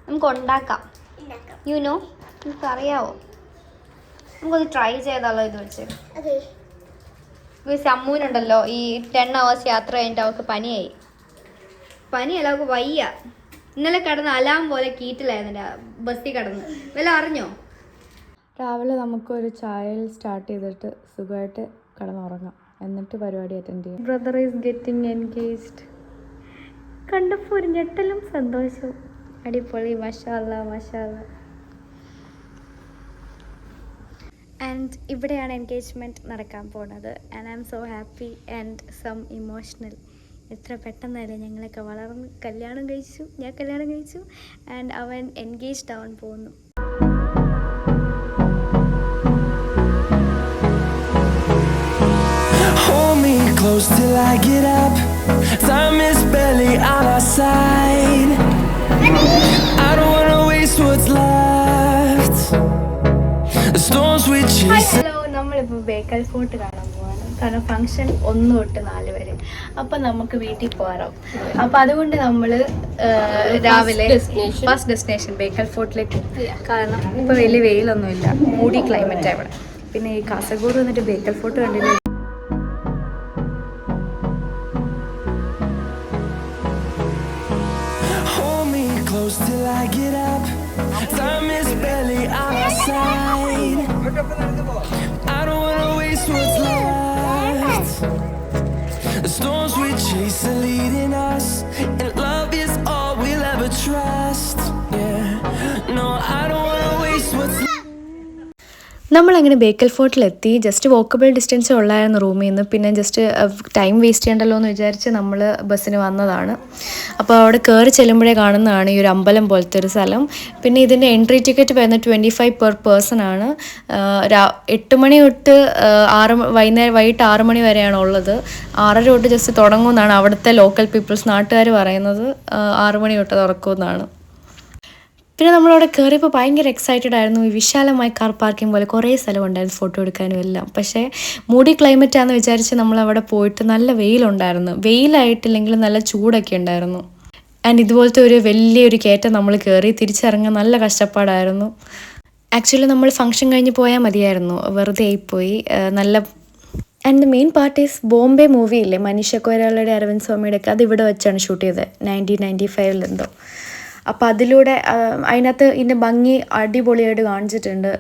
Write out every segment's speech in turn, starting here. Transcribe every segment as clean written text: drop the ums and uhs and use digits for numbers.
നമുക്ക് ഉണ്ടാക്കാം. യുനോ നമുക്ക് അറിയാവോ? നമുക്കൊന്ന് ട്രൈ ചെയ്താലോ ഇത് വെച്ച്? അമ്മൂനുണ്ടല്ലോ ഈ 10 hours യാത്ര കഴിഞ്ഞിട്ട് അവൾക്ക് പനിയല്ല, അവൾക്ക് വയ്യ. ഇന്നലെ കിടന്ന് അലാം പോലെ കീറ്റിലായിരുന്നു ബസ്സിൽ കിടന്ന്. വല്ല അറിഞ്ഞോ? രാവിലെ നമുക്കൊരു ചായയിൽ സ്റ്റാർട്ട് ചെയ്തിട്ട് സുഖമായിട്ട് കിടന്നുറങ്ങാം, എന്നിട്ട് പരിപാടി അറ്റൻഡ് ചെയ്യാം. Brother is getting engaged. കണ്ടപ്പോൾ ഒരു ഞെട്ടലും സന്തോഷവും. അടിപൊളി, മാഷാഅല്ലാ മാഷാഅല്ലാ. ആൻഡ് ഇവിടെയാണ് എൻഗേജ്മെൻറ്റ് നടക്കാൻ പോകുന്നത്. And I am so happy and some emotional. എത്ര പെട്ടെന്നല്ലേ ഞങ്ങളൊക്കെ വളർന്ന് കല്യാണം കഴിച്ചു, ഞാൻ കല്യാണം കഴിച്ചു, ആൻഡ് അവൻ എൻഗേജ്ഡ് ആവാൻ പോകുന്നു. Close till I get up. Time is barely on our side. I don't wanna waste what's left. The storms we chase. Hello, നമ്മളിപ്പോൾ ബേക്കൽ ഫോർട്ട് കാണാൻ പോവാണ്. കാരണം ഫംഗ്ഷൻ 1 തൊട്ട് 4 വരെ. അപ്പം നമുക്ക് വീട്ടിൽ പോകാം. അപ്പം അതുകൊണ്ട് നമ്മൾ രാവിലെ ഫസ്റ്റ് ഡെസ്റ്റിനേഷൻ ബേക്കൽ ഫോർട്ടിലേക്ക്. കാരണം ഇപ്പോൾ വലിയ വെയിലൊന്നുമില്ല, മൂടി ക്ലൈമറ്റാണ് ഇവിടെ. പിന്നെ ഈ കാസർഗോഡ് വന്നിട്ട് ബേക്കൽ ഫോർട്ട് കണ്ടിട്ട് till I get up. Time is barely on our side. I don't wanna waste what's left. The storms we chase are leading us, and love is all we'll ever trust. Yeah, no, I don't wanna waste what's left. നമ്മളങ്ങനെ Bekal ഫോർട്ടിലെത്തി. Just walkable ഡിസ്റ്റൻസേ ഉള്ളായിരുന്നു റൂമിൽ നിന്ന്. പിന്നെ just time waste ചെയ്യണ്ടല്ലോ എന്ന് വിചാരിച്ച് നമ്മൾ ബസ്സിന് വന്നതാണ്. അപ്പോൾ അവിടെ കയറി ചെല്ലുമ്പോഴേ കാണുന്നതാണ് ഈ ഒരു അമ്പലം പോലത്തെ ഒരു സ്ഥലം. പിന്നെ ഇതിൻ്റെ എൻട്രി ടിക്കറ്റ് വരുന്നത് 25 per person ആണ്. 8 മണി തൊട്ട് വൈകിട്ട് 6 മണി വരെയാണ് ഉള്ളത്. 6:30 തൊട്ട് ജസ്റ്റ് തുടങ്ങുമെന്നാണ് അവിടുത്തെ ലോക്കൽ പീപ്പിൾസ്, നാട്ടുകാർ പറയുന്നത്. 6 മണി തൊട്ട് തുറക്കുമെന്നാണ്. പിന്നെ നമ്മളവിടെ കയറിയപ്പോൾ ഭയങ്കര എക്സൈറ്റഡ് ആയിരുന്നു. ഈ വിശാലമായ കാർ പാർക്കിംഗ് പോലെ കുറേ സ്ഥലമുണ്ടായിരുന്നു ഫോട്ടോ എടുക്കാനും എല്ലാം. പക്ഷേ മൂടി ക്ലൈമറ്റാണെന്ന് വിചാരിച്ച് നമ്മളവിടെ പോയിട്ട് നല്ല വെയിലുണ്ടായിരുന്നു. വെയിലായിട്ടില്ലെങ്കിലും നല്ല ചൂടൊക്കെ ഉണ്ടായിരുന്നു. ആൻഡ് ഇതുപോലത്തെ ഒരു വലിയൊരു കയറ്റം നമ്മൾ കയറി തിരിച്ചിറങ്ങാൻ നല്ല കഷ്ടപ്പാടായിരുന്നു. ആക്ച്വലി നമ്മൾ ഫംഗ്ഷൻ കഴിഞ്ഞ് പോയാൽ മതിയായിരുന്നു, വെറുതെ ആയിപ്പോയി. നല്ല and the main part is Bombay movie ഇല്ലേ, മനീഷ കൊയ്രാളയുടെ അരവിന്ദ് സ്വാമിയുടെ ഒക്കെ, അത് ഇവിടെ വെച്ചാണ് ഷൂട്ട് ചെയ്തത് 1995 എന്തോ. അപ്പം അതിലൂടെ അതിനകത്ത് ഇതിൻ്റെ ഭംഗി അടിപൊളിയായിട്ട് കാണിച്ചിട്ടുണ്ട്.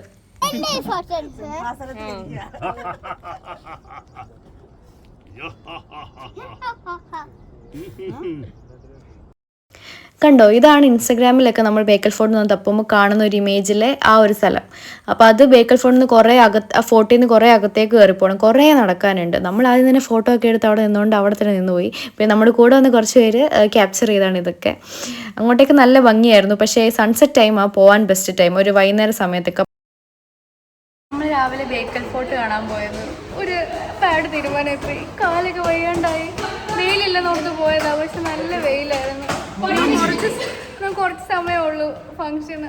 കണ്ടോ, ഇതാണ് ഇൻസ്റ്റഗ്രാമിലൊക്കെ നമ്മൾ ബേക്കൽ ഫോർട്ടിൽ നിന്ന് തപ്പുമ്പോൾ കാണുന്ന ഒരു ഇമേജിലെ ആ ഒരു സ്ഥലം. അപ്പോൾ അത് ബേക്കൽ ഫോർട്ടിൽ നിന്ന് കുറേ ഫോർട്ടിൽ നിന്ന് കുറേ അകത്തേക്ക് കയറിപ്പോകണം, കുറേ നടക്കാനുണ്ട്. നമ്മൾ ആദ്യം തന്നെ ഫോട്ടോ ഒക്കെ എടുത്ത് അവിടെ നിന്നുകൊണ്ട് അവിടെ തന്നെ നിന്ന് പോയി. പിന്നെ നമ്മുടെ കൂടെ വന്ന് കുറച്ച് പേര് ക്യാപ്ചർ ചെയ്താണ് ഇതൊക്കെ. അങ്ങോട്ടേക്ക് നല്ല ഭംഗിയായിരുന്നു. പക്ഷേ സൺസെറ്റ് ടൈമാണ് പോകാൻ ബെസ്റ്റ് ടൈം, ഒരു വൈകുന്നേര സമയത്തൊക്കെ. നമ്മൾ രാവിലെ ബേക്കൽ ഫോർട്ട് കാണാൻ പോയത് ഒരു പാട് തീരുമാനം എത്തി. കാലൊക്കെ വയ്യാണ്ടായി, വെയിലില്ലെന്ന് ഓർത്ത് പോയതാണ്. പക്ഷെ നല്ല വെയിലായിരുന്നു. കുറച്ച് സമയമേ ഉള്ളൂ ഫംഗ്ഷന്.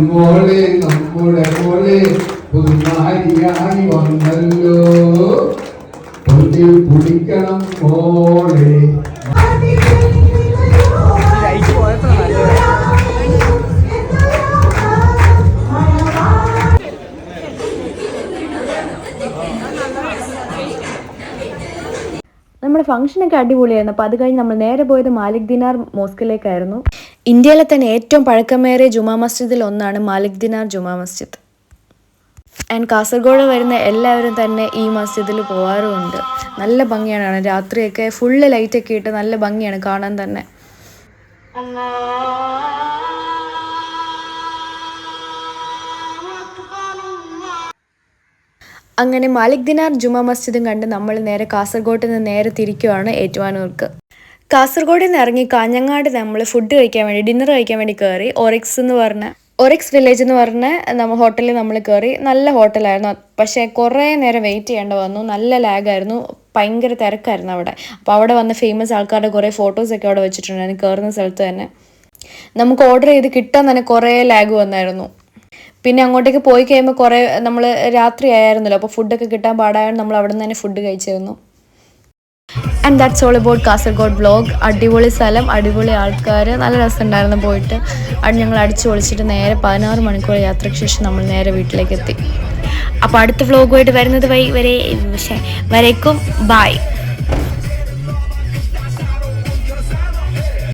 മോളെ നമ്മുടെ പോലെ പുതുനാരിയായി വന്നല്ലോ, കുടിക്കണം മോളെ. നമ്മുടെ ഫംഗ്ഷനൊക്കെ അടിപൊളിയായിരുന്നു. അപ്പോൾ അത് കഴിഞ്ഞ് നമ്മൾ നേരെ പോയത് മാലിക് ദിനാർ മോസ്കിലേക്കായിരുന്നു. ഇന്ത്യയിലെ തന്നെ ഏറ്റവും പഴക്കമേറിയ ജുമാ മസ്ജിദിൽ ഒന്നാണ് മാലിക് ദിനാർ ജുമാ മസ്ജിദ്. ആൻഡ് കാസർഗോഡ് വരുന്ന എല്ലാവരും തന്നെ ഈ മസ്ജിദിൽ പോകാറുമുണ്ട്. നല്ല ഭംഗിയാണ്, രാത്രിയൊക്കെ ഫുള്ള് ലൈറ്റൊക്കെ ഇട്ട് നല്ല ഭംഗിയാണ് കാണാൻ തന്നെ. അങ്ങനെ മാലിക് ദിനാർ ജുമാ മസ്ജിദും കണ്ട് നമ്മൾ നേരെ കാസർഗോഡ് നിന്ന് നേരെ തിരിക്കുവാണ് ഏറ്റുമാനൂർക്ക്. കാസർഗോഡിൽ നിന്ന് ഇറങ്ങി കാഞ്ഞങ്ങാട് നമ്മൾ ഫുഡ് കഴിക്കാൻ വേണ്ടി, ഡിന്നർ കഴിക്കാൻ വേണ്ടി കയറി. ഒറിക്സ് വില്ലേജ് എന്ന് പറഞ്ഞ ഹോട്ടലിൽ നമ്മൾ കയറി. നല്ല ഹോട്ടലായിരുന്നു, പക്ഷേ കുറേ നേരം വെയിറ്റ് ചെയ്യേണ്ടി വന്നു. നല്ല ലാഗായിരുന്നു, ഭയങ്കര തിരക്കായിരുന്നു അവിടെ. അപ്പോൾ അവിടെ വന്ന ഫേമസ് ആൾക്കാരുടെ കുറേ ഫോട്ടോസൊക്കെ അവിടെ വെച്ചിട്ടുണ്ടായിരുന്നു കയറുന്ന സ്ഥലത്ത് തന്നെ. നമുക്ക് ഓർഡർ ചെയ്ത് കിട്ടാൻ തന്നെ കുറേ ലാഗ് വന്നായിരുന്നു. പിന്നെ അങ്ങോട്ടേക്ക് പോയി കഴിയുമ്പോൾ കുറേ നമ്മൾ രാത്രി ആയിരുന്നല്ലോ, അപ്പോൾ ഫുഡൊക്കെ കിട്ടാൻ പാടായതുകൊണ്ട് നമ്മൾ അവിടെ നിന്ന് തന്നെ ഫുഡ് കഴിച്ചിരുന്നു. And that's all about Kasaragod vlog. അടിപൊളി സ്ഥലം, അടിപൊളി ആൾക്കാർ, നല്ല രസമുണ്ടായിരുന്നു പോയിട്ട്. അവിടെ ഞങ്ങൾ അടിച്ചു പൊളിച്ചിട്ട് നേരെ 16 മണിക്കൂർ യാത്രയ്ക്ക് ശേഷം നമ്മൾ നേരെ വീട്ടിലേക്ക് എത്തി. അപ്പോൾ അടുത്ത വ്ളോഗുമായിട്ട് വരുന്നത് വരേക്കും ബായ്.